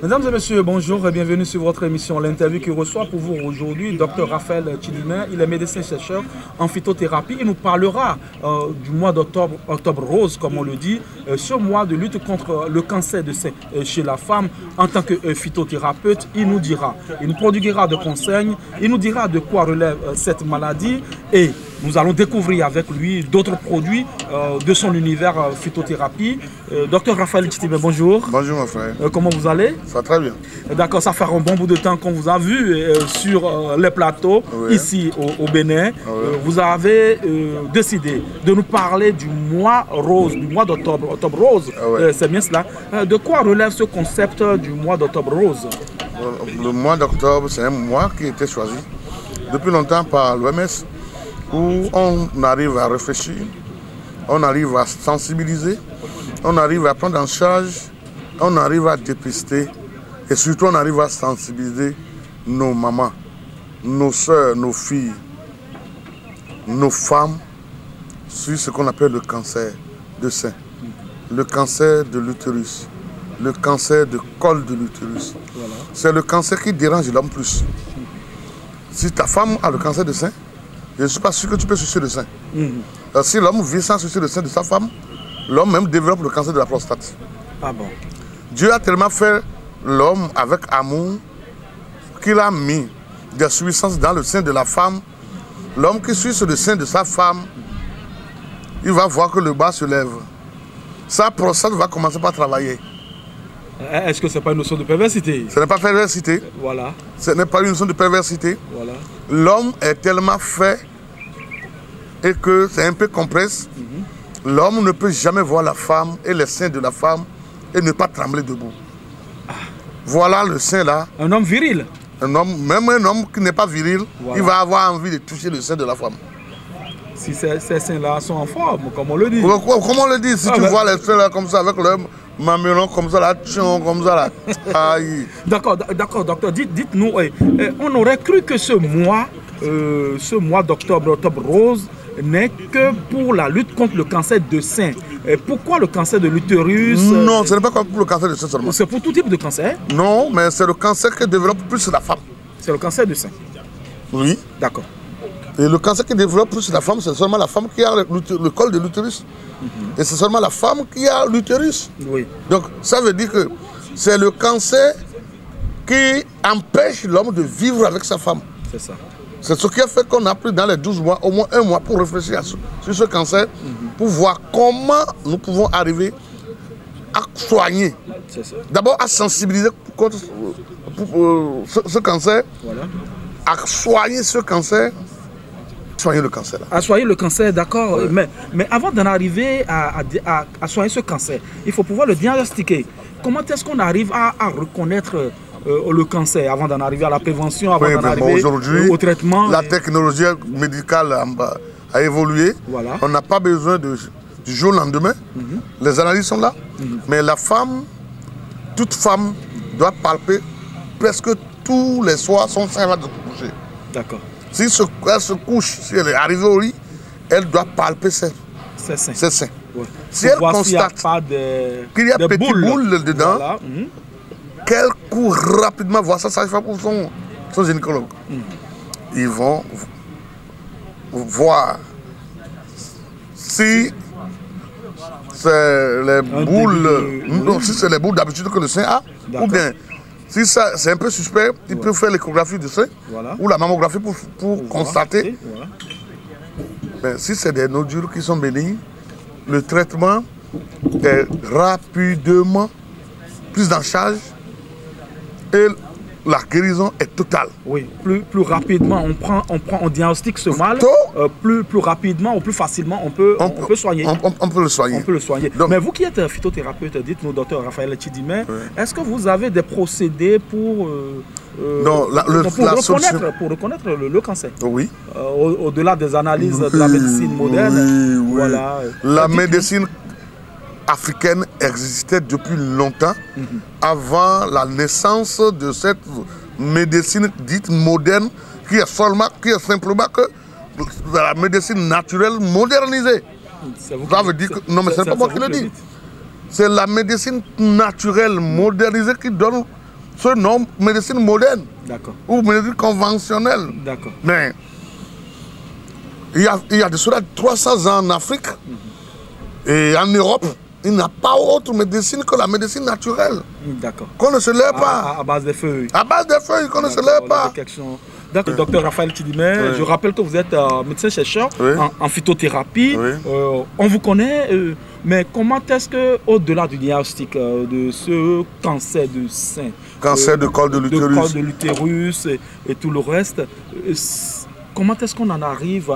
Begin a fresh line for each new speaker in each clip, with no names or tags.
Mesdames et messieurs, bonjour et bienvenue sur votre émission L'interview qui reçoit pour vous aujourd'hui Dr Raphaël Tchidimé. Il est médecin-chercheur en phytothérapie. Il nous parlera du mois d'octobre, octobre rose comme on le dit, ce mois de lutte contre le cancer de sein chez la femme. En tant que phytothérapeute, il nous prodiguera des conseils, il nous dira de quoi relève cette maladie et nous allons découvrir avec lui d'autres produits de son univers phytothérapie. Docteur Raphaël Tchidimé, bonjour.
Bonjour mon frère.
Comment vous allez?
Ça va très bien.
D'accord, ça fait un bon bout de temps qu'on vous a vu sur les plateaux, ici au Bénin. Vous avez décidé de nous parler du mois rose, du mois d'octobre, octobre rose. C'est bien cela. De quoi relève ce concept du mois d'octobre rose?
Le mois d'octobre, c'est un mois qui a été choisi depuis longtemps par l'OMS, où on arrive à réfléchir, on arrive à sensibiliser, on arrive à prendre en charge, on arrive à dépister et surtout on arrive à sensibiliser nos mamans, nos soeurs, nos filles, nos femmes sur ce qu'on appelle le cancer de sein, le cancer de l'utérus, le cancer de col de l'utérus. Voilà. C'est le cancer qui dérange l'homme plus. Si ta femme a le cancer de sein, je ne suis pas sûr que tu peux sucer le sein. Si l'homme vit sans sucer le sein de sa femme, l'homme même développe le cancer de la prostate.
Ah bon?
Dieu a tellement fait l'homme avec amour qu'il a mis des substances dans le sein de la femme. L'homme qui suce le sein de sa femme, il va voir que le bas se lève. Sa prostate va commencer par travailler.
Est-ce que ce n'est pas une notion de perversité?
Ce n'est pas perversité.
Voilà.
Ce n'est pas une notion de perversité.
Voilà.
L'homme est tellement fait et que c'est un peu complexe. L'homme ne peut jamais voir la femme et les seins de la femme et ne pas trembler debout. Voilà le sein là.
Un homme viril.
Un homme, même un homme qui n'est pas viril, il va avoir envie de toucher le sein de la femme.
Si ces seins-là sont en forme, comme on le dit.
Comment on le dit? Si tu vois les seins là comme ça, avec leur mamelon comme ça là, comme ça là. Aïe.
D'accord, docteur, dites-nous, on aurait cru que ce mois d'octobre, octobre rose, n'est que pour la lutte contre le cancer de sein. Pourquoi le cancer de l'utérus?
Non, ce n'est pas pour le cancer de sein seulement.
C'est pour tout type de cancer?
Non, mais c'est le cancer qui développe plus la femme.
C'est le cancer du sein?
Oui.
D'accord.
Et le cancer qui développe plus la femme, c'est seulement la femme qui a le col de l'utérus. Et c'est seulement la femme qui a l'utérus.
Oui.
Donc ça veut dire que c'est le cancer qui empêche l'homme de vivre avec sa femme.
C'est ça.
C'est ce qui a fait qu'on a pris dans les 12 mois, au moins un mois pour réfléchir sur ce cancer, pour voir comment nous pouvons arriver à soigner. D'abord à sensibiliser contre ce cancer, à soigner ce cancer, soigner le cancer.
À soigner le cancer, d'accord. Mais avant d'en arriver à soigner ce cancer, il faut pouvoir le diagnostiquer. Comment est-ce qu'on arrive à reconnaître le cancer avant d'en arriver à la prévention, avant d'en arriver au traitement?
La technologie médicale a évolué. Voilà. On n'a pas besoin du jour au lendemain. Les analyses sont là. Mais la femme, toute femme doit palper presque tous les soirs son sein avant de se coucher. D'accord. Si elle se couche, si elle est arrivée au lit, elle doit palper ses seins. Ouais. Si elle constate qu'il y a des petites boules dedans, voilà. Qu'elle court rapidement voir ça va pour son gynécologue. Ils vont voir si c'est les boules, si c'est les boules d'habitude que le sein a, ou bien si c'est un peu suspect, il peut faire l'échographie du sein ou la mammographie pour constater. Mais si c'est des nodules qui sont bénignes, le traitement est rapidement pris en charge et la guérison est totale.
Oui, plus rapidement on diagnostique ce mal, plus rapidement ou plus facilement on peut soigner.
On peut le soigner.
On peut le soigner. Donc, mais vous qui êtes phytothérapeute, dites-nous, docteur Raphaël Tchidimé, est-ce que vous avez des procédés pour reconnaître le cancer?
Oui.
Au-delà des analyses de la médecine moderne.
Oui. Voilà. La médecine africaine existait depuis longtemps, avant la naissance de cette médecine dite moderne, qui est simplement que la médecine naturelle modernisée. Ça veut dire que, non, mais ce n'est pas moi qui le dis. C'est la médecine naturelle modernisée qui donne ce nom médecine moderne.
D'accord.
Ou médecine conventionnelle.
D'accord.
Mais il y a de cela 300 ans en Afrique et en Europe, il n'y a pas autre médecine que la médecine naturelle.
D'accord.
Qu'on ne se lève pas.
À base des feuilles.
À base des feuilles, qu'on ne se lève pas.
D'accord. Docteur Raphaël Tidimé, je rappelle que vous êtes médecin-chercheur en phytothérapie. On vous connaît, mais comment est-ce que, au-delà du diagnostic de ce cancer de sein,
cancer de col de
l'utérus et tout le reste, comment est-ce qu'on en arrive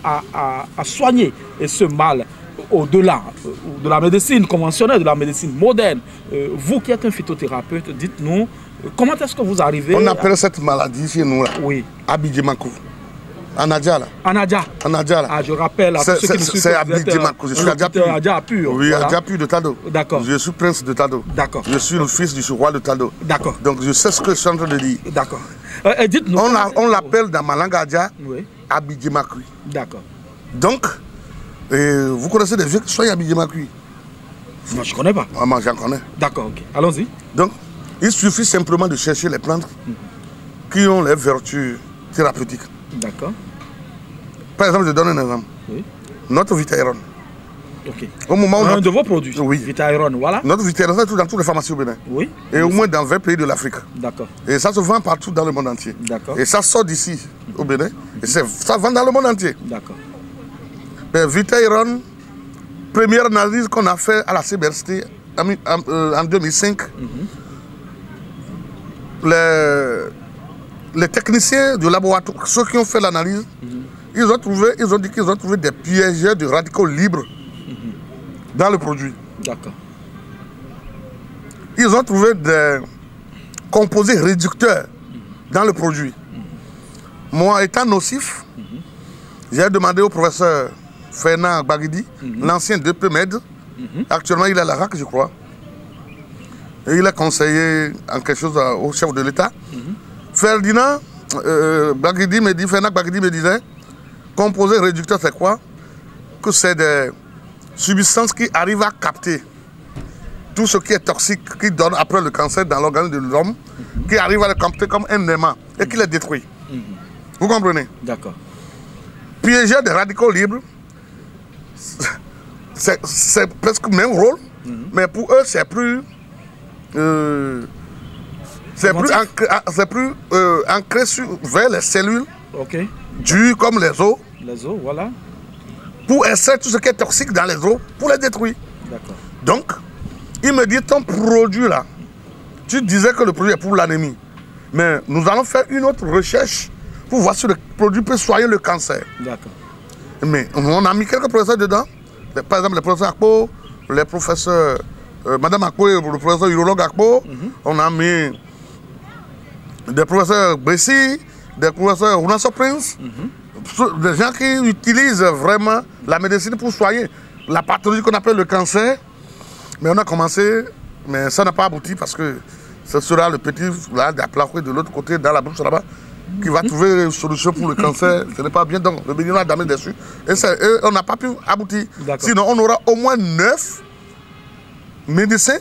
à soigner ce mal au-delà de la médecine conventionnelle, de la médecine moderne? Vous qui êtes un phytothérapeute, dites-nous, comment est-ce que vous arrivez?
On appelle cette maladie chez nous là.
Oui.
Abidjimakou. Anadia là.
Anadia là. Ah, je rappelle à tous ceux qui nous suivent.
C'est Abidjimakou. Je suis
Adja Pur.
Oui, voilà. Adja Pur de Tado.
D'accord.
Je suis prince de Tado.
D'accord.
Je suis le fils du roi de Tado.
D'accord.
Donc je sais ce que je suis en train de dire.
D'accord. Dites-nous.
On l'appelle dans ma langue Adja Abidjimakou.
D'accord.
Donc, vous connaissez des vieux qui soignent Abidjimakou?
Moi, je ne connais pas.
Moi, j'en connais.
D'accord, ok. Allons-y.
Donc, il suffit simplement de chercher les plantes qui ont les vertus thérapeutiques.
D'accord.
Par exemple, je donne un exemple.
Oui.
Notre Vitaïron.
Ok.
Au moment où
un de vos produits.
Oui.
Vitaïron, voilà.
Notre Vitaïron, c'est dans toutes les pharmacies au Bénin.
Oui.
Et au moins dans 20 pays de l'Afrique.
D'accord.
Et ça se vend partout dans le monde entier.
D'accord.
Et ça sort d'ici, au Bénin. Et ça vend dans le monde entier.
D'accord.
Vitaïron, première analyse qu'on a fait à la CBRST en 2005. Les techniciens du laboratoire, ceux qui ont fait l'analyse, ils ont dit qu'ils ont trouvé des piégeurs de radicaux libres dans le produit.
D'accord.
Ils ont trouvé des composés réducteurs dans le produit. Moi, étant nocif, j'ai demandé au professeur Fernand Bagidi, l'ancien DPMed, actuellement il est à la RAC, je crois. Et il a conseillé en quelque chose au chef de l'État. Fernand Bagidi me disait, composé réducteur c'est quoi? Que c'est des substances qui arrivent à capter tout ce qui est toxique, qui donne après le cancer dans l'organisme de l'homme, qui arrive à le capter comme un aimant et qui les détruit. Vous comprenez?
D'accord.
Piéger des radicaux libres, c'est presque le même rôle, mais pour eux c'est plus... c'est plus ancré vers les cellules, dures comme les os.
Les os, voilà.
Pour extraire tout ce qui est toxique dans les os, pour les détruire.
D'accord.
Donc, il me dit, ton produit là, tu disais que le produit est pour l'anémie. Mais nous allons faire une autre recherche pour voir si le produit peut soigner le cancer.
D'accord.
Mais on a mis quelques professeurs dedans. Par exemple, le professeur Akpo, les professeurs... Madame Akpo et le professeur urologue Akpo, on a mis des professeurs Bessi, des professeurs Ounasso Prince, des gens qui utilisent vraiment la médecine pour soigner la pathologie qu'on appelle le cancer. Mais on a commencé, mais ça n'a pas abouti parce que ce sera le petit là, de l'autre côté, dans la bouche là-bas, qui va trouver une solution pour le cancer. Ce n'est pas bien, donc le bénin a damé dessus. Et on n'a pas pu aboutir. Sinon, on aura au moins 9 médecins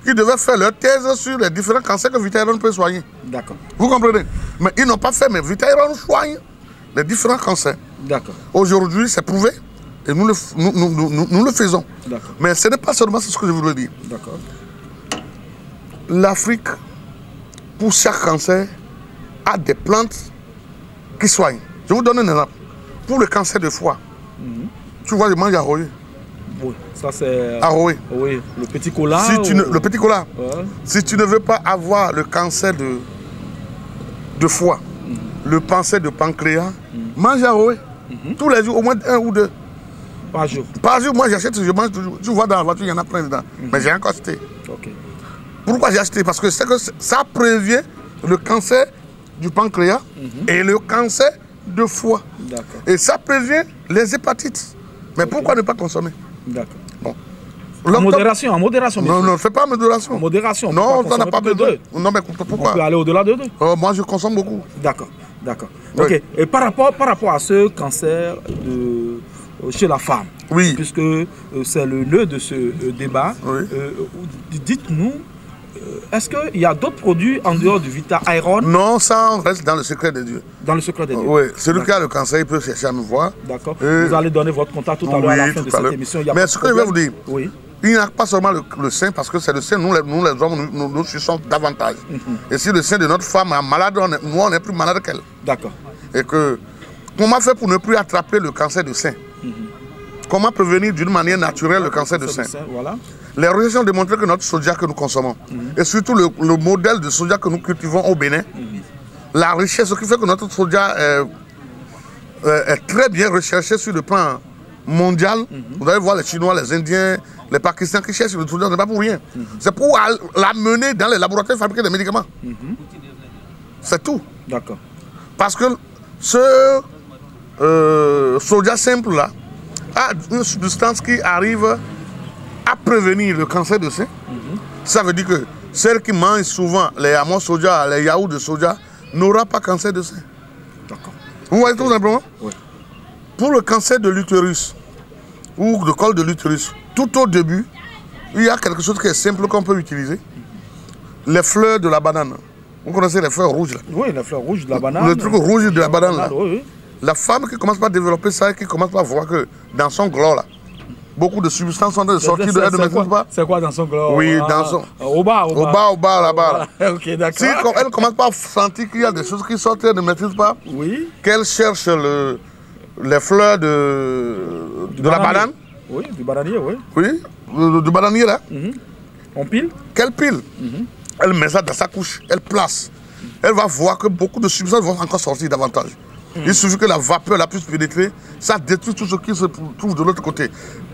qui devaient faire leur thèse sur les différents cancers que Vitaïron peut soigner.
D'accord.
Vous comprenez? Mais ils n'ont pas fait, mais Vitaïron soigne les différents cancers.
D'accord.
Aujourd'hui, c'est prouvé et nous le faisons. Mais ce n'est pas seulement ce que je voulais dire.
D'accord.
L'Afrique, pour chaque cancer, a des plantes qui soignent. Je vous donne un exemple. Pour le cancer de foie, tu vois, je mange aroé.
Oui, ça c'est...
Aroé.
Oui, le petit cola.
Le petit cola. Ouais. Si tu ne veux pas avoir le cancer de foie, le cancer de pancréas, mange aroé. Tous les jours, au moins 1 ou 2.
Par jour? Par
jour, moi j'achète, je mange toujours. Tu vois dans la voiture, il y en a plein dedans. Mais j'ai encore acheté.
Ok.
Pourquoi j'ai acheté? Parce que ça prévient le cancer du pancréas et le cancer de foie. Et ça prévient les hépatites. Mais pourquoi ne pas consommer?
D'accord.
Bon.
En modération, en modération.
Non, ne fais pas en modération.
En modération.
Non, ça n'a pas besoin. Non, mais pourquoi?
On peut aller au-delà de 2.
Moi, je consomme beaucoup.
D'accord, d'accord. Oui. Ok. Et par rapport à ce cancer chez la femme,
oui,
puisque c'est le nœud de ce débat, dites-nous, Est-ce qu'il y a d'autres produits en dehors du Vita Iron?
Non, ça on reste dans le secret de Dieu.
Dans le secret de Dieu.
Oui, celui qui a le cancer, il peut chercher à me voir.
D'accord. Vous allez donner votre contact tout à l'heure à la fin de cette émission.
Mais ce que je vais vous dire,
oui.
Il n'y a pas seulement le sein, parce que c'est le sein, nous les hommes, nous suçons davantage. Et si le sein de notre femme est malade, nous on est plus malade qu'elle.
D'accord.
Et que, comment faire pour ne plus attraper le cancer du sein? Comment prévenir d'une manière naturelle le cancer du sein?
Voilà.
Les recherches ont démontré que notre soja que nous consommons, et surtout le modèle de soja que nous cultivons au Bénin, la richesse, ce qui fait que notre soja est très bien recherché sur le plan mondial. Vous allez voir les Chinois, les Indiens, les Pakistanais qui cherchent le soja, ce n'est pas pour rien. C'est pour l'amener dans les laboratoires fabriquer des médicaments. C'est tout.
D'accord.
Parce que ce soja simple là a une substance qui arrive à prévenir le cancer de sein. Ça veut dire que celle qui mange souvent les amandes soja, les yaourts de soja, n'aura pas cancer de sein.
D'accord.
Vous voyez tout simplement?
Oui.
Pour le cancer de l'utérus ou le col de l'utérus, tout au début, il y a quelque chose qui est simple qu'on peut utiliser. Les fleurs de la banane. Vous connaissez les fleurs rouges là?
Oui, les fleurs rouges de la banane.
Le truc rouge de la banane là.
Oui.
La femme qui commence par développer ça et qui commence par voir que dans son gland là, beaucoup de substances sont sorties de elle ne maîtrise pas.
C'est quoi dans son gland?
Oui, dans son.
Au bas
là-bas.
Ok, d'accord.
Si elle commence par sentir qu'il y a des choses qui sortent, elle ne maîtrise pas.
Oui.
Qu'elle cherche les fleurs de la banane.
Oui, du bananier, oui.
Oui, du bananier là.
On pile?
Qu'elle pile. Elle met ça dans sa couche, elle place. Elle va voir que beaucoup de substances vont encore sortir davantage. Il suffit que la vapeur la puisse pénétrer, ça détruit tout ce qui se trouve de l'autre côté.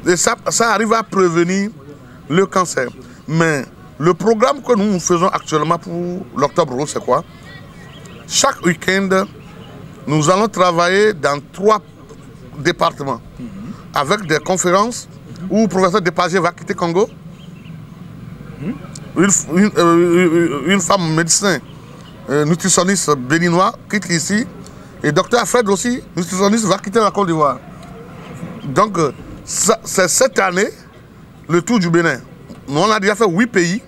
Et ça arrive à prévenir le cancer. Mais le programme que nous faisons actuellement pour l'Octobre Rose, c'est quoi? Chaque week-end, nous allons travailler dans 3 départements avec des conférences où le professeur Depagé va quitter Congo. Une femme médecin, nutritionniste béninois, quitte ici. Et Dr Fred aussi, nutritionniste, va quitter la Côte d'Ivoire. Donc, c'est cette année, le tour du Bénin. Nous, on a déjà fait 8 pays.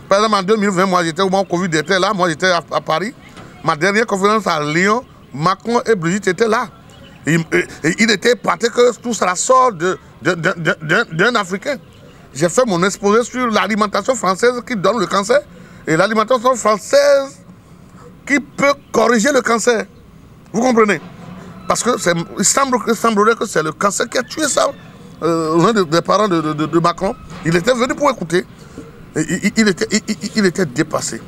Par exemple, en 2020, moi j'étais au moment où Covid était là, moi j'étais à Paris. Ma dernière conférence à Lyon, Macron et Brigitte étaient là. Et il était parti que tout cela sort d'un Africain. J'ai fait mon exposé sur l'alimentation française qui donne le cancer et l'alimentation française qui peut corriger le cancer. Vous comprenez? Parce que il semblerait que c'est le cancer qui a tué ça. L'un des parents de Macron, il était venu pour écouter. Et il était dépassé.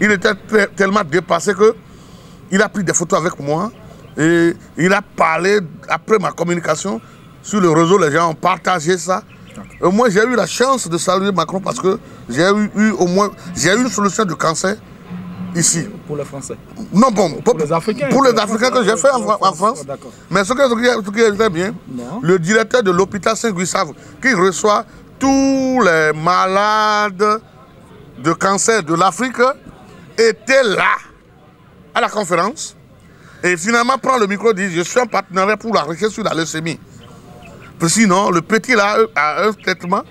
Il était tellement dépassé qu'il a pris des photos avec moi et il a parlé après ma communication sur le réseau. Les gens ont partagé ça. Moi, j'ai eu la chance de saluer Macron parce que j'ai eu une solution de cancer ici.
Pour les Français?
Non, bon, pour les
Africains.
Pour les Africains que j'ai fait en France. Mais ce qui est très bien, le directeur de l'hôpital Saint-Gustave, qui reçoit tous les malades de cancer de l'Afrique, était là à la conférence. Et finalement, prend le micro et dit: je suis en partenariat pour la recherche sur la leucémie. Sinon, le petit là a un traitement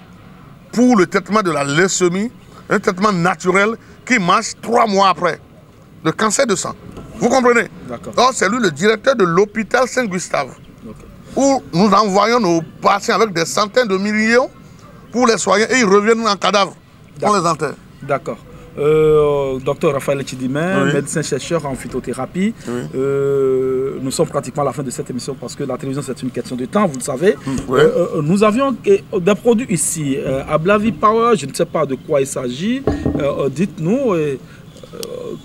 pour le traitement de la leucémie, un traitement naturel qui marche 3 mois après. Le cancer de sang. Vous comprenez? Donc, c'est lui le directeur de l'hôpital Saint-Gustave. Où nous envoyons nos patients avec des centaines de millions pour les soigner et ils reviennent en cadavre. On les enterre.
D'accord. Docteur Raphaël Tchidimé, médecin-chercheur en phytothérapie. Nous sommes pratiquement à la fin de cette émission parce que la télévision c'est une question de temps, vous le savez. Nous avions des produits ici. Ablavi Power, je ne sais pas de quoi il s'agit. Dites-nous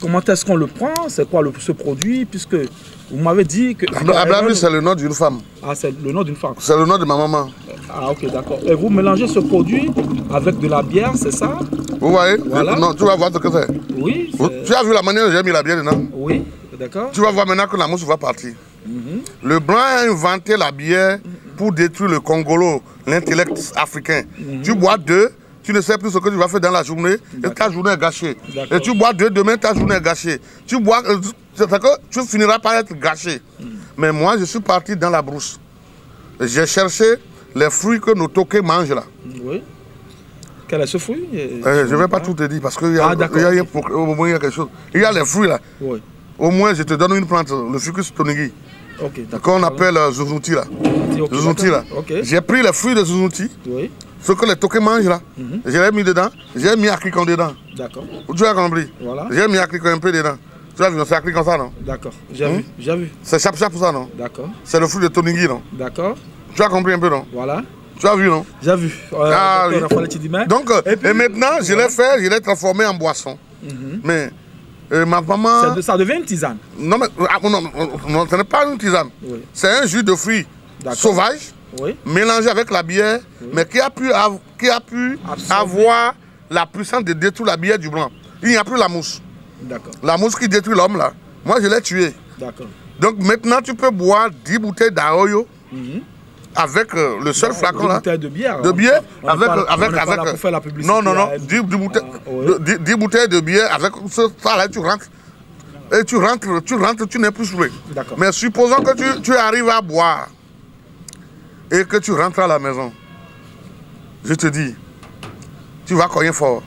comment est-ce qu'on le prend, c'est quoi ce produit, puisque vous m'avez dit que...
Ablavi c'est le nom d'une femme.
Ah, c'est le nom d'une femme.
C'est le nom de ma maman.
Ah ok, d'accord. Et vous mélangez ce produit avec de la bière, c'est ça?
Vous voyez?
Voilà.
Non, tu vas voir ce que c'est.
Oui.
Tu as vu la manière dont j'ai mis la bière dedans?
Oui, d'accord.
Tu vas voir maintenant que la mousse va partir. Le blanc a inventé la bière pour détruire le Congolo, l'intellect africain. Tu bois 2, tu ne sais plus ce que tu vas faire dans la journée et ta journée est gâchée. Et tu bois 2, demain ta journée est gâchée. Tu bois, c'est que tu finiras par être gâché. Mais moi, je suis parti dans la brousse. J'ai cherché les fruits que nos toqués mangent là.
Quel est ce fruit?
Je ne vais pas tout te dire parce qu'il y a quelque chose. Il y a les fruits là.
Oui.
Au moins, je te donne une plante, le Ficus tonigui.
Ok,
Qu'on appelle Zuzunti là. Zuzunti là.
Okay.
J'ai pris les fruits de Zuzunti.
Oui.
Ce que les toqués mangent là. Je l'ai mis dedans. J'ai mis Akrikon dedans.
D'accord.
Tu as compris?
Voilà.
J'ai mis Akrikon un peu dedans. Tu as vu, c'est Akrikon ça non?
D'accord. J'ai vu.
C'est chap-chap ça non?
D'accord.
C'est le fruit de tonigui non?
D'accord.
Tu as compris un peu non?
Voilà.
Tu as vu non?
J'ai vu.
Oui. Donc, et maintenant, je l'ai fait, je l'ai transformé en boisson. Mais ma maman...
Ça devient une tisane.
Non, mais non, ce n'est pas une tisane. Oui. C'est un jus de fruits sauvage, mélangé avec la bière, mais qui a pu avoir la puissance de détruire la bière du blanc. Il n'y a plus la mousse. La mousse qui détruit l'homme là, moi je l'ai tué. Donc maintenant, tu peux boire 10 bouteilles d'Aoyo. Avec le seul flacon là.
De bière.
De bière avec.
Pour faire la publicité.
Non, 10 bouteilles de bière avec ça là, tu rentres. Et tu rentres, tu n'es plus saoulé. Mais supposons que tu arrives à boire et que tu rentres à la maison. Je te dis, tu vas cogner fort.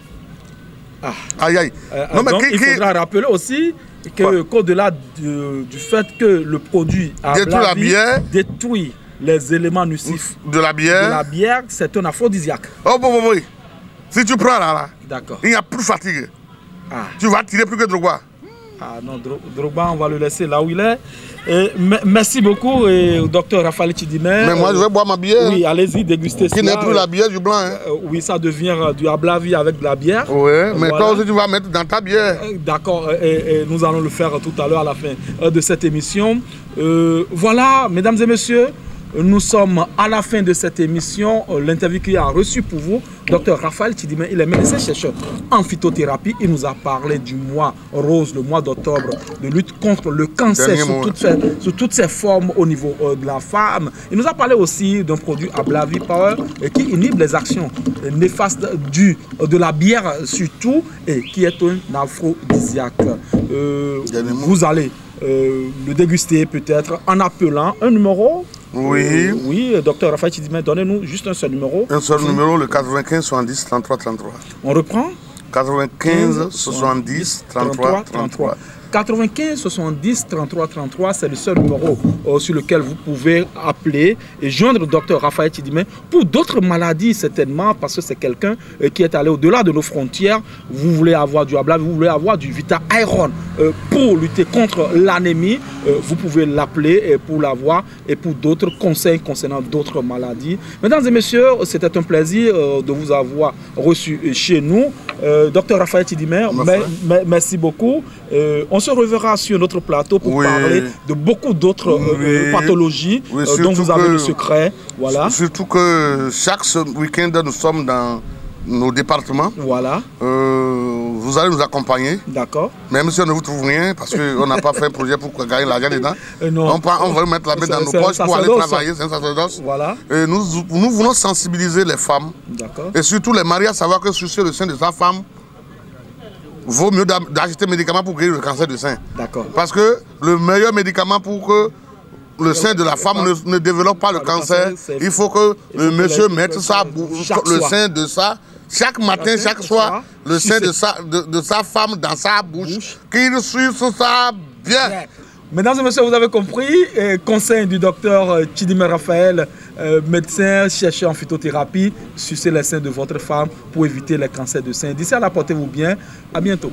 Aïe aïe.
Donc, il faudra rappeler aussi qu'au-delà du fait que le produit détruit les éléments nocifs
de la bière,
c'est un aphrodisiaque.
Oh bon. Si tu prends là, il n'y a plus de fatigue. Tu vas tirer plus que Drogba.
Ah non, Drogba, on va le laisser là où il est. Merci beaucoup, docteur Raphaël Tchidimé.
Mais moi, je vais boire ma bière.
Oui, allez-y, déguster ça.
Qui n'est plus la bière du blanc.
Oui, ça devient du Ablavi avec de la bière.
Oui, mais toi aussi, tu vas mettre dans ta bière.
D'accord, et nous allons le faire tout à l'heure à la fin de cette émission. Voilà, mesdames et messieurs, nous sommes à la fin de cette émission. L'interview qu'il a reçu pour vous, Dr Raphaël Tchidimé, il est médecin chercheur en phytothérapie. Il nous a parlé du mois rose, le mois d'octobre, de lutte contre le cancer sous toutes ses formes au niveau de la femme. Il nous a parlé aussi d'un produit Ablavi Power qui inhibe les actions néfastes de la bière surtout et qui est un aphrodisiaque. Vous allez le déguster peut-être en appelant un numéro. Oui, docteur Raphaël Tchidimé, donnez-nous juste un seul numéro.
Un seul numéro, le 95 70 33 33.
On reprend
95 70 33 33.
95 70 33 33, c'est le seul numéro sur lequel vous pouvez appeler et joindre le docteur Raphaël Tchidimé pour d'autres maladies certainement, parce que c'est quelqu'un qui est allé au-delà de nos frontières. Vous voulez avoir du Ablavi, vous voulez avoir du Vita Iron pour lutter contre l'anémie, vous pouvez l'appeler pour l'avoir et pour d'autres conseils concernant d'autres maladies. Mesdames et messieurs, c'était un plaisir de vous avoir reçu chez nous. Docteur Raphaël Tchidimé, merci beaucoup. On se reverra sur notre plateau pour parler de beaucoup d'autres pathologies dont vous avez le secret. Voilà.
Surtout que chaque week-end, nous sommes dans nos départements.
Voilà.
Vous allez nous accompagner.
D'accord.
Même si on ne vous trouve rien, parce qu'on n'a pas fait un projet pour gagner l'argent dedans. On va mettre la main dans nos poches pour aller travailler. C'est un sacerdoce.
Voilà.
Et nous voulons sensibiliser les femmes.
D'accord.
Et surtout les maris à savoir que sur le sein de sa femme, vaut mieux d'acheter médicaments pour guérir le cancer du sein.
D'accord.
Parce que le meilleur médicament pour que le sein de la femme ne développe pas le cancer, il faut que le monsieur mette le sein de ça, chaque matin, chaque soir, le sein de sa femme dans sa bouche, qu'il suive ça bien.
Mesdames et messieurs, vous avez compris, conseil du docteur Tchidimé Raphaël, médecin, chercheur en phytothérapie, sucez les seins de votre femme pour éviter les cancers de sein. D'ici là, portez-vous bien, à bientôt.